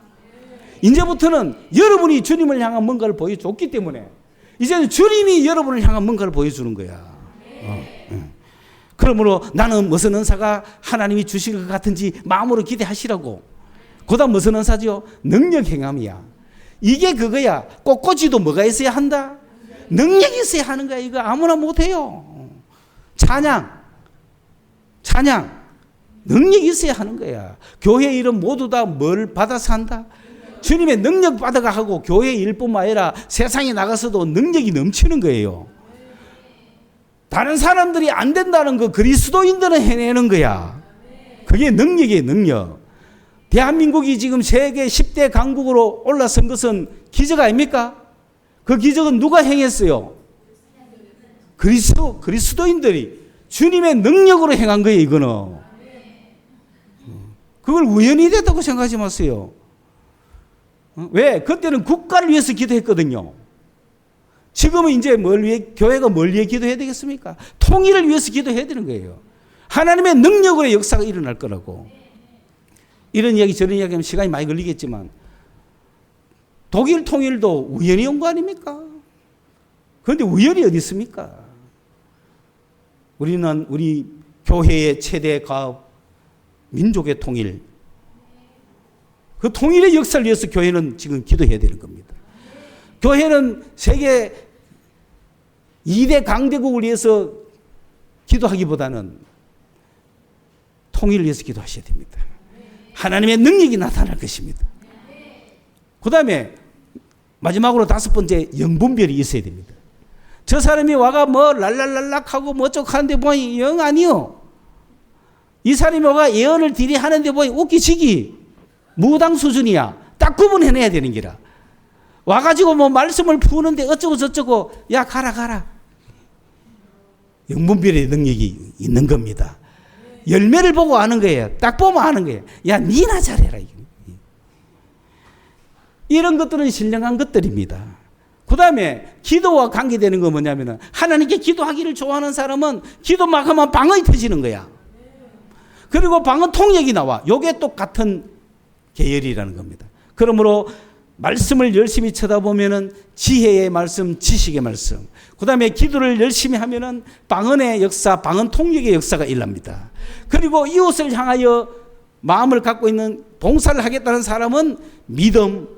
이제부터는 여러분이 주님을 향한 뭔가를 보여줬기 때문에 이제는 주님이 여러분을 향한 뭔가를 보여주는 거야. 그러므로 나는 무슨 은사가 하나님이 주실 것 같은지 마음으로 기대하시라고. 그다음 무슨 은사죠? 능력 행함이야. 이게 그거야. 꽃꽂이도 뭐가 있어야 한다? 능력이 있어야 하는 거야. 이거 아무나 못해요. 찬양. 능력이 있어야 하는 거야. 교회 일은 모두 다 뭘 받아서 한다? 주님의 능력 받아가 하고 교회 일뿐만 아니라 세상에 나가서도 능력이 넘치는 거예요. 다른 사람들이 안 된다는 거 그리스도인들은 해내는 거야. 그게 능력이에요. 능력. 대한민국이 지금 세계 10대 강국으로 올라선 것은 기적 아닙니까? 그 기적은 누가 행했어요? 그리스도인들이 주님의 능력으로 행한 거예요. 이거는. 그걸 우연히 됐다고 생각하지 마세요. 왜? 그때는 국가를 위해서 기도했거든요. 지금은 이제 교회가 뭘 위해 기도해야 되겠습니까? 통일을 위해서 기도해야 되는 거예요. 하나님의 능력으로 역사가 일어날 거라고. 이런 이야기 저런 이야기 하면 시간이 많이 걸리겠지만 독일 통일도 우연히 온 거 아닙니까? 그런데 우연이 어디 있습니까? 우리는 우리 교회의 최대 가업 민족의 통일. 그 통일의 역사를 위해서 교회는 지금 기도해야 되는 겁니다. 교회는 세계 2대 강대국을 위해서 기도하기보다는 통일을 위해서 기도하셔야 됩니다. 하나님의 능력이 나타날 것입니다. 그 다음에 마지막으로 5번째 영분별이 있어야 됩니다. 저 사람이 와가 뭐 랄랄랄락하고 뭐 어쩌고 하는데 보니 영 아니요. 이 사람이 와가 예언을 디리 하는데 보니 웃기지기 무당 수준이야. 딱 구분해내야 되는 기라. 와가지고 뭐 말씀을 푸는데 어쩌고 저쩌고 야 가라. 영분별의 능력이 있는 겁니다. 열매를 보고 아는 거예요. 딱 보면 아는 거예요. 야 니나 잘해라. 이런 것들은 신령한 것들입니다. 그 다음에 기도와 관계되는 건 뭐냐면 하나님께 기도하기를 좋아하는 사람은 기도 막 하면 방언이 터지는 거야. 그리고 방언 통역이 나와. 요게 똑같은 계열이라는 겁니다. 그러므로 말씀을 열심히 쳐다보면은 지혜의 말씀, 지식의 말씀. 그 다음에 기도를 열심히 하면은 방언의 역사, 방언 통역의 역사가 일납니다. 그리고 이웃을 향하여 마음을 갖고 있는 봉사를 하겠다는 사람은 믿음,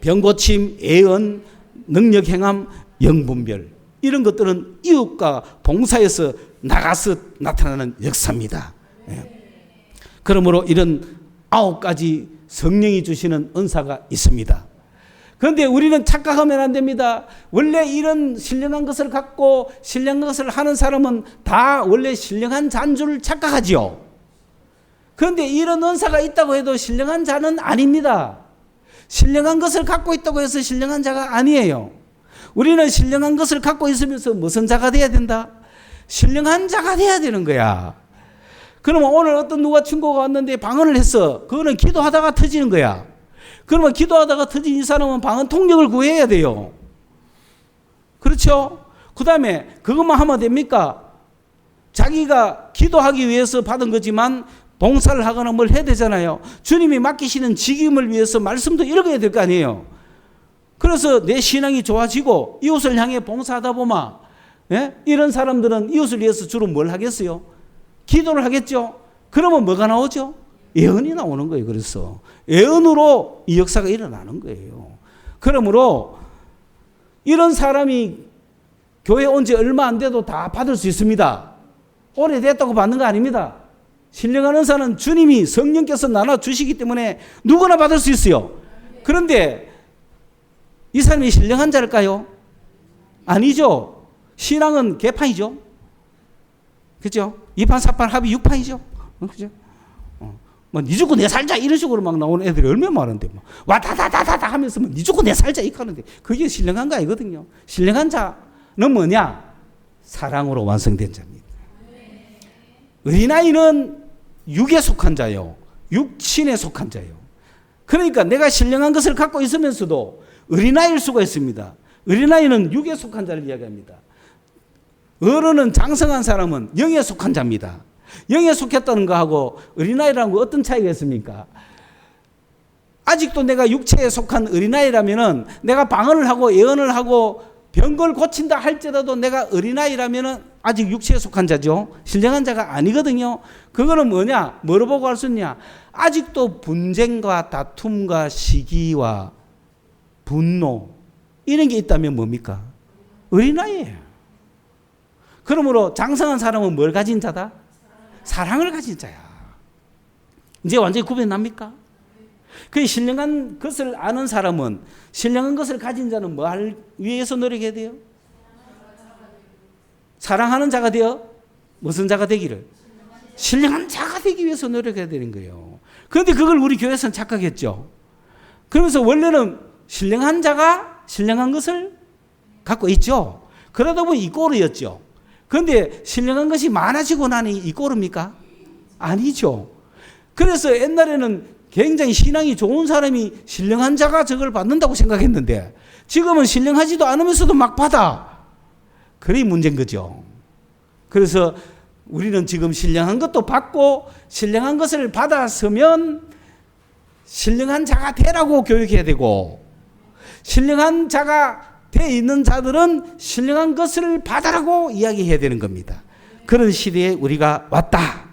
병고침, 애언, 능력 행함, 영분별. 이런 것들은 이웃과 봉사에서 나가서 나타나는 역사입니다. 그러므로 이런 9가지 성령이 주시는 은사가 있습니다. 그런데 우리는 착각하면 안 됩니다. 원래 이런 신령한 것을 갖고 신령한 것을 하는 사람은 다 원래 신령한 자인 줄 착각하지요. 그런데 이런 은사가 있다고 해도 신령한 자는 아닙니다. 신령한 것을 갖고 있다고 해서 신령한 자가 아니에요. 우리는 신령한 것을 갖고 있으면서 무슨 자가 돼야 된다? 신령한 자가 돼야 되는 거야. 그러면 오늘 어떤 누가 친구가 왔는데 방언을 했어. 그거는 기도하다가 터지는 거야. 그러면 기도하다가 터진 이 사람은 방언 통역을 구해야 돼요. 그렇죠? 그 다음에 그것만 하면 됩니까? 자기가 기도하기 위해서 받은 거지만 봉사를 하거나 뭘 해야 되잖아요. 주님이 맡기시는 직임을 위해서 말씀도 읽어야 될 거 아니에요. 그래서 내 신앙이 좋아지고 이웃을 향해 봉사하다 보면 예? 이런 사람들은 이웃을 위해서 주로 뭘 하겠어요? 기도를 하겠죠. 그러면 뭐가 나오죠? 예언이 나오는 거예요. 그래서 예언으로 이 역사가 일어나는 거예요. 그러므로 이런 사람이 교회 온 지 얼마 안 돼도 다 받을 수 있습니다. 오래됐다고 받는 거 아닙니다. 신령한 은사는 주님이 성령께서 나눠주시기 때문에 누구나 받을 수 있어요. 그런데 이 사람이 신령한 자일까요? 아니죠. 신앙은 개판이죠. 그죠? 2판, 4판, 합의 6판이죠. 그죠? 뭐, 니 죽고 내 살자 이런 식으로 막 나오는 애들이 얼마나 많은데, 뭐, 와다다다다다 하면서 뭐, 니 죽고 내 살자 이렇게 하는데, 그게 신령한 거 아니거든요. 신령한 자는 뭐냐? 사랑으로 완성된 자입니다. 어린아이는 육에 속한 자요. 육신에 속한 자요. 그러니까 내가 신령한 것을 갖고 있으면서도 어린아이일 수가 있습니다. 어린아이는 육에 속한 자를 이야기합니다. 어른은 장성한 사람은 영에 속한 자입니다. 영에 속했다는 거하고 어린아이라는 거 어떤 차이가 있습니까? 아직도 내가 육체에 속한 어린아이라면은 내가 방언을 하고 예언을 하고 병걸 고친다 할지라도 내가 어린아이라면은 아직 육체에 속한 자죠. 신령한 자가 아니거든요. 그거는 뭐냐? 뭐로 보고 할 수 있냐? 아직도 분쟁과 다툼과 시기와 분노 이런 게 있다면 뭡니까? 어린아이예요. 그러므로 장성한 사람은 뭘 가진 자다? 사랑을 가진 자야. 이제 완전히 구별납니까? 그 신령한 것을 아는 사람은 신령한 것을 가진 자는 뭘 위해서 노력해야 돼요? 사랑하는 자가 되어 무슨 자가 되기를? 신령한 자가 되기 위해서 노력해야 되는 거예요. 그런데 그걸 우리 교회에서는 착각했죠. 그러면서 원래는 신령한 자가 신령한 것을 갖고 있죠. 그러다 보니 이 꼴이었죠. 그런데 신령한 것이 많아지고 나니 이 꼴입니까? 아니죠. 그래서 옛날에는 굉장히 신앙이 좋은 사람이 신령한 자가 저걸 받는다고 생각했는데 지금은 신령하지도 않으면서도 막 받아. 그게 문제인 거죠. 그래서 우리는 지금 신령한 것도 받고 신령한 것을 받았으면 신령한 자가 되라고 교육해야 되고 신령한 자가 돼 있는 자들은 신령한 것을 받으라고 이야기해야 되는 겁니다. 그런 시대에 우리가 왔다.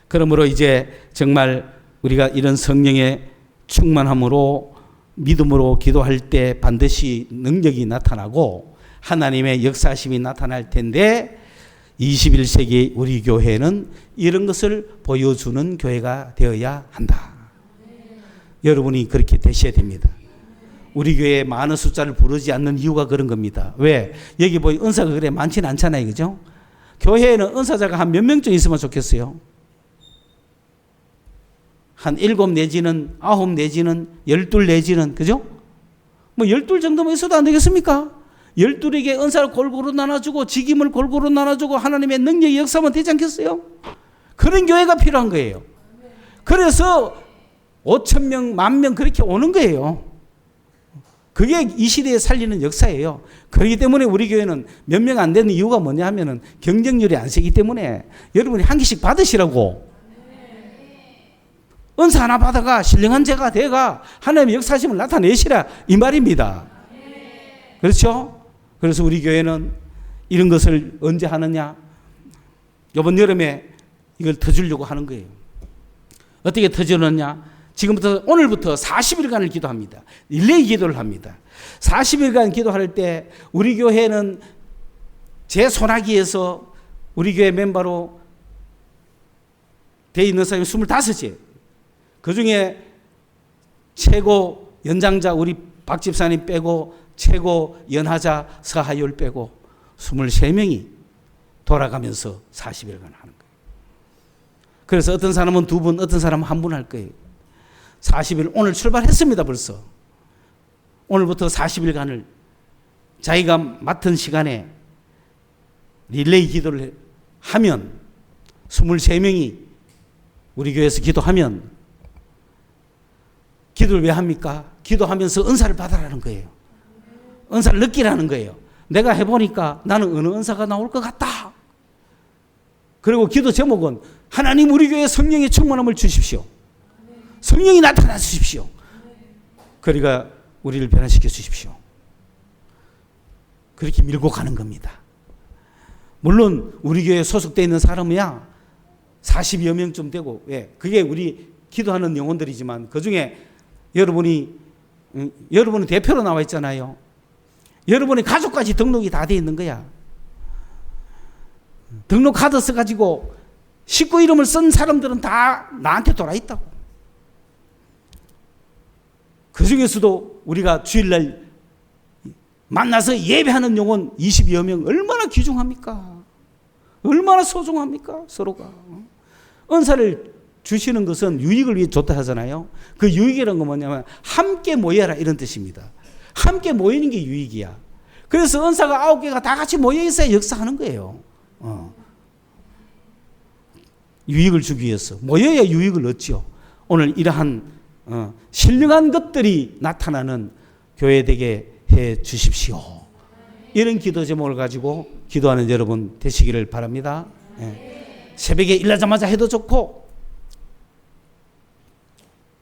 그러므로 이제 정말 우리가 이런 성령의 충만함으로 믿음으로 기도할 때 반드시 능력이 나타나고 하나님의 역사심이 나타날 텐데 21세기 우리 교회는 이런 것을 보여주는 교회가 되어야 한다. 여러분이 그렇게 되셔야 됩니다. 우리 교회에 많은 숫자를 부르지 않는 이유가 그런 겁니다. 왜? 여기 보니 은사가 그래 많지는 않잖아요. 그죠? 교회에는 은사자가 한 몇 명쯤 있으면 좋겠어요? 한 7 내지는 9 내지는 12 내지는 그죠? 뭐 12 정도만 있어도 안 되겠습니까? 12에게 은사를 골고루 나눠주고 직임을 골고루 나눠주고 하나님의 능력의 역사만 되지 않겠어요? 그런 교회가 필요한 거예요. 그래서 5,000명, 10,000명 그렇게 오는 거예요. 그게 이 시대에 살리는 역사예요. 그렇기 때문에 우리 교회는 몇 명 안 되는 이유가 뭐냐 하면은 경쟁률이 안 세기 때문에 여러분이 한 개씩 받으시라고. 은사 하나 받아가 신령한 자가 돼가 하나님의 역사심을 나타내시라 이 말입니다. 그렇죠? 그래서 우리 교회는 이런 것을 언제 하느냐? 이번 여름에 이걸 터주려고 하는 거예요. 어떻게 터주느냐? 지금부터 오늘부터 40일간을 기도합니다. 릴레이 기도를 합니다. 40일간 기도할 때 우리 교회는 제 손아귀에서 우리 교회 멤버로 돼 있는 사람이 25이 그중에 최고 연장자 우리 박 집사님 빼고 최고 연하자 서하율 빼고 23명이 돌아가면서 40일간 하는 거예요. 그래서 어떤 사람은 2분, 어떤 사람은 1분 할 거예요. 40일 오늘 출발했습니다. 벌써. 오늘부터 40일간을 자기가 맡은 시간에 릴레이 기도를 하면 23명이 우리 교회에서 기도하면 기도를 왜 합니까? 기도하면서 은사를 받아라는 거예요. 은사를 느끼라는 거예요. 내가 해보니까 나는 어느 은사가 나올 것 같다. 그리고 기도 제목은 하나님 우리 교회에 성령의 충만함을 주십시오. 성령이 나타나 주십시오. 그러니까 우리를 변화시켜 주십시오. 그렇게 밀고 가는 겁니다. 물론 우리 교회에 소속되어 있는 사람이야 40여 명쯤 되고, 그게 우리 기도하는 영혼들이지만 그중에 여러분은 대표로 나와 있잖아요. 여러분의 가족까지 등록이 다 돼 있는 거야. 등록 카드 써가지고 식구 이름을 쓴 사람들은 다 나한테 돌아 있다고. 그 중에서도 우리가 주일날 만나서 예배하는 영혼 20여 명 얼마나 귀중합니까? 얼마나 소중합니까? 서로가. 은사를 주시는 것은 유익을 위해 좋다 하잖아요. 그 유익이라는 건 뭐냐면 함께 모여라 이런 뜻입니다. 함께 모이는 게 유익이야. 그래서 은사가 9개가 다 같이 모여 있어야 역사하는 거예요. 유익을 주기 위해서 모여야 유익을 얻죠. 오늘 이러한 신령한 것들이 나타나는 교회 되게 해 주십시오. 이런 기도 제목을 가지고 기도하는 여러분 되시기를 바랍니다. 새벽에 일어나자마자 해도 좋고,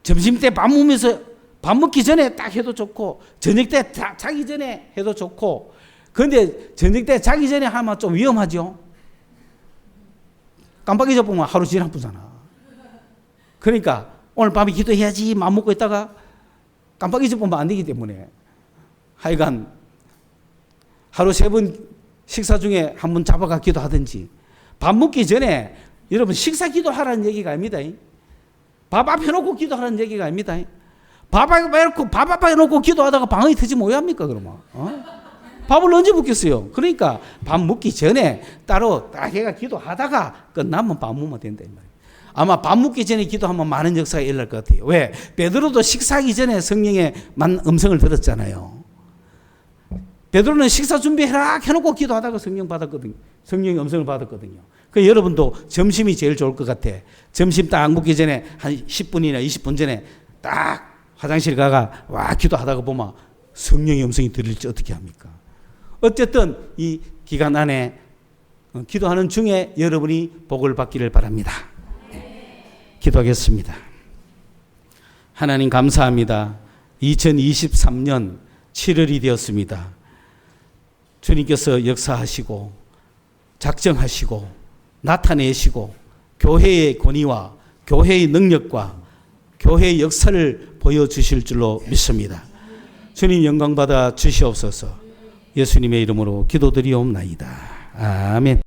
점심때 밥 먹으면서 밥 먹기 전에 딱 해도 좋고, 저녁 때 자기 전에 해도 좋고. 그런데 저녁 때 자기 전에 하면 좀 위험하죠. 깜빡 잊어보면 하루 지나쁘잖아. 그러니까 오늘 밤에 기도해야지 맘 먹고 있다가 깜빡 잊어보면 안 되기 때문에 하여간 하루 3번 식사 중에 한 번 잡아가 기도하든지, 밥 먹기 전에 여러분 식사 기도하라는 얘기가 아닙니다. 밥 앞에 놓고 기도하라는 얘기가 아닙니다. 밥 앞에 놓고 기도하다가 방언이 터지면 왜 합니까 그러면? 밥을 언제 먹겠어요? 그러니까 밥 먹기 전에 따로 딱 해가 기도하다가 끝나면 밥 먹으면 된다 이 말이에요. 아마 밥 먹기 전에 기도하면 많은 역사가 일어날 것 같아요. 왜? 베드로도 식사하기 전에 성령의 음성을 들었잖아요. 베드로는 식사 준비해라 해놓고 기도하다가 성령의 음성을 받았거든요. 그 여러분도 점심이 제일 좋을 것 같아. 점심 딱 안 먹기 전에 한 10분이나 20분 전에 딱 화장실 가가 와 기도하다가 보면 성령의 음성이 들릴지 어떻게 합니까? 어쨌든 이 기간 안에 기도하는 중에 여러분이 복을 받기를 바랍니다. 기도하겠습니다. 하나님 감사합니다. 2023년 7월이 되었습니다. 주님께서 역사하시고 작정하시고 나타내시고 교회의 권위와 교회의 능력과 교회의 역사를 보여주실 줄로 믿습니다. 주님 영광받아 주시옵소서. 예수님의 이름으로 기도드리옵나이다. 아멘.